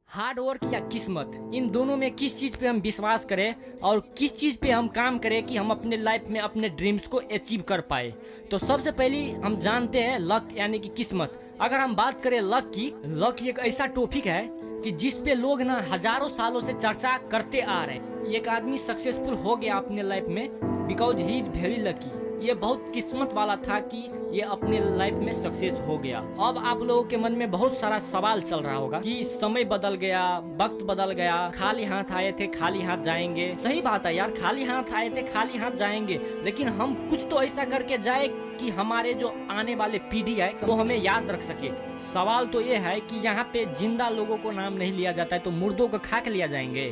Hard work या किस्मत, इन दोनों में किस चीज पे हम विश्वास करें और किस चीज पे हम काम करें कि हम अपने लाइफ में अपने ड्रीम्स को अचीव कर पाए। तो सबसे पहले हम जानते हैं लक यानी कि किस्मत। अगर हम बात करें लक की, लक एक ऐसा टॉपिक है कि जिस पे लोग ना हजारों सालों से चर्चा करते आ रहे हैं। एक आदमी सक्सेसफुल हो गया अपने लाइफ में because he is very lucky. ये बहुत किस्मत वाला था कि ये अपने लाइफ में सक्सेस हो गया। अब आप लोगों के मन में बहुत सारा सवाल चल रहा होगा कि समय बदल गया, वक्त बदल गया, खाली हाथ आए थे खाली हाथ जाएंगे। सही बात है यार, खाली हाथ आए थे खाली हाथ जाएंगे, लेकिन हम कुछ तो ऐसा करके जाए कि हमारे जो आने वाले पीढ़ी है वो हमें याद रख सके। सवाल तो ये है कि यहाँ पे जिंदा लोगों को नाम नहीं लिया जाता है तो मुर्दों को खा के लिया जाएंगे।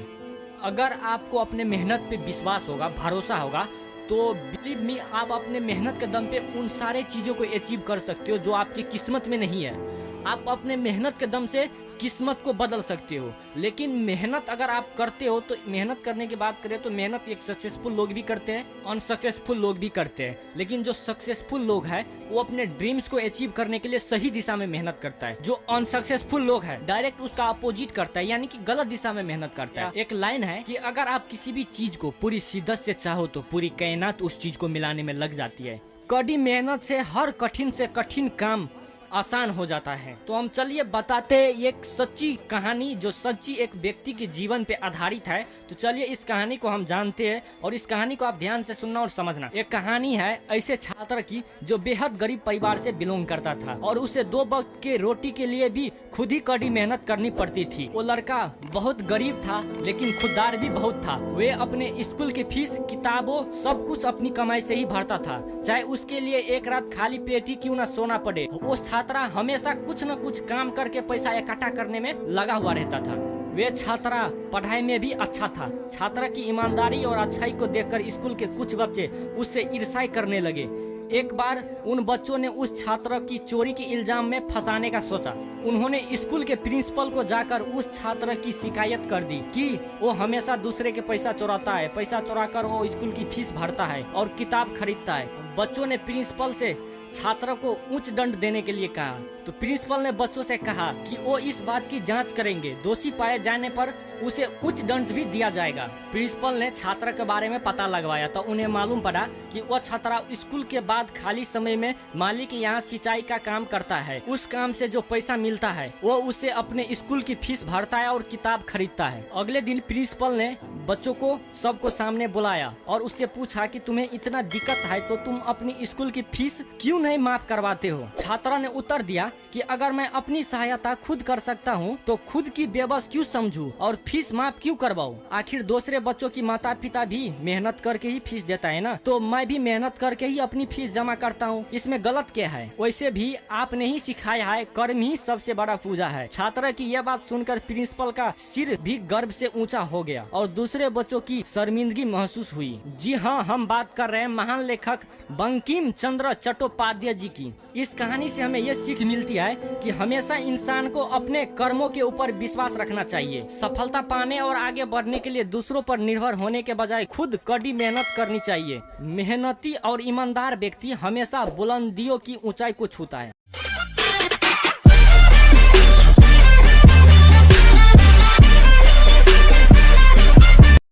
अगर आपको अपने मेहनत पे विश्वास होगा, भरोसा होगा, तो बिलीव मी आप अपने मेहनत के दम पे उन सारे चीज़ों को अचीव कर सकते हो जो आपकी किस्मत में नहीं है। आप अपने मेहनत के दम से किस्मत को बदल सकते हो। लेकिन मेहनत अगर आप करते हो तो मेहनत करने की बात करें तो मेहनत एक सक्सेसफुल लोग भी करते हैं, अनसक्सेसफुल लोग भी करते हैं। लेकिन जो सक्सेसफुल लोग हैं वो अपने ड्रीम्स को अचीव करने के लिए सही दिशा में मेहनत करता है। जो अनसक्सेसफुल लोग है डायरेक्ट उसका अपोजिट करता है, यानी कि गलत दिशा में मेहनत करता है। एक लाइन है कि अगर आप किसी भी चीज को पूरी शिद्दत से चाहो तो पूरी कायनात उस चीज को मिलाने में लग जाती है। कड़ी मेहनत से हर कठिन से कठिन काम आसान हो जाता है। तो हम चलिए बताते हैं एक सच्ची कहानी जो सच्ची एक व्यक्ति के जीवन पे आधारित है। तो चलिए इस कहानी को हम जानते हैं और इस कहानी को आप ध्यान से सुनना और समझना। एक कहानी है ऐसे छात्र की जो बेहद गरीब परिवार से बिलोंग करता था और उसे 2 वक्त के रोटी के लिए भी खुद ही कड़ी मेहनत करनी पड़ती थी। वो लड़का बहुत गरीब था लेकिन खुददार भी बहुत था। वे अपने स्कूल की फीस, किताबों, सब कुछ अपनी कमाई से ही भरता था, चाहे उसके लिए एक रात खाली पेट ही क्यों न सोना पड़े। वो छात्रा हमेशा कुछ न कुछ काम करके पैसा इकट्ठा करने में लगा हुआ रहता था। वे छात्रा पढ़ाई में भी अच्छा था। छात्रा की ईमानदारी और अच्छाई को देखकर स्कूल के कुछ बच्चे उससे ईर्ष्या करने लगे। एक बार उन बच्चों ने उस छात्र की चोरी के इल्जाम में फंसाने का सोचा। उन्होंने स्कूल के प्रिंसिपल को जाकर उस छात्र की शिकायत कर दी कि वो हमेशा दूसरे के पैसा चुराता है, पैसा चुराकर वो स्कूल की फीस भरता है और किताब खरीदता है। बच्चों ने प्रिंसिपल से छात्र को उच्च दंड देने के लिए कहा। तो प्रिंसिपल ने बच्चों से कहा कि वो इस बात की जांच करेंगे, दोषी पाए जाने पर उसे उच्च दंड भी दिया जाएगा। प्रिंसिपल ने छात्र के बारे में पता लगवाया तो उन्हें मालूम पड़ा कि वह छात्रा स्कूल के बाद खाली समय में मालिक के यहाँ सिंचाई का काम करता है। उस काम से जो पैसा मिलता है वो उसे अपने स्कूल की फीस भरता है और किताब खरीदता है। अगले दिन प्रिंसिपल ने बच्चों को सबको सामने बुलाया और उससे पूछा कि तुम्हें इतना दिक्कत है तो तुम अपनी स्कूल की फीस क्यों नहीं माफ करवाते हो। छात्रा ने उत्तर दिया कि अगर मैं अपनी सहायता खुद कर सकता हूँ तो खुद की बेबस क्यों समझूं और फीस माफ क्यों करवाऊं। आखिर दूसरे बच्चों की माता पिता भी मेहनत करके ही फीस देता है ना, तो मैं भी मेहनत करके ही अपनी फीस जमा करता हूँ, इसमें गलत क्या है। वैसे भी आपने ही सिखाया है कर्म ही सबसे बड़ा पूजा है। छात्रा की यह बात सुनकर प्रिंसिपल का सिर भी गर्व से ऊंचा हो गया और दूसरे बच्चों की शर्मिंदगी महसूस हुई। जी हाँ, हम बात कर रहे हैं महान लेखक बंकिम चंद्र चट्टोपाध्याय जी की। इस कहानी से हमें यह सीख मिलती है कि हमेशा इंसान को अपने कर्मों के ऊपर विश्वास रखना चाहिए। सफलता पाने और आगे बढ़ने के लिए दूसरों पर निर्भर होने के बजाय खुद कड़ी मेहनत करनी चाहिए। मेहनती और ईमानदार व्यक्ति हमेशा बुलंदियों की ऊंचाई को छूता है।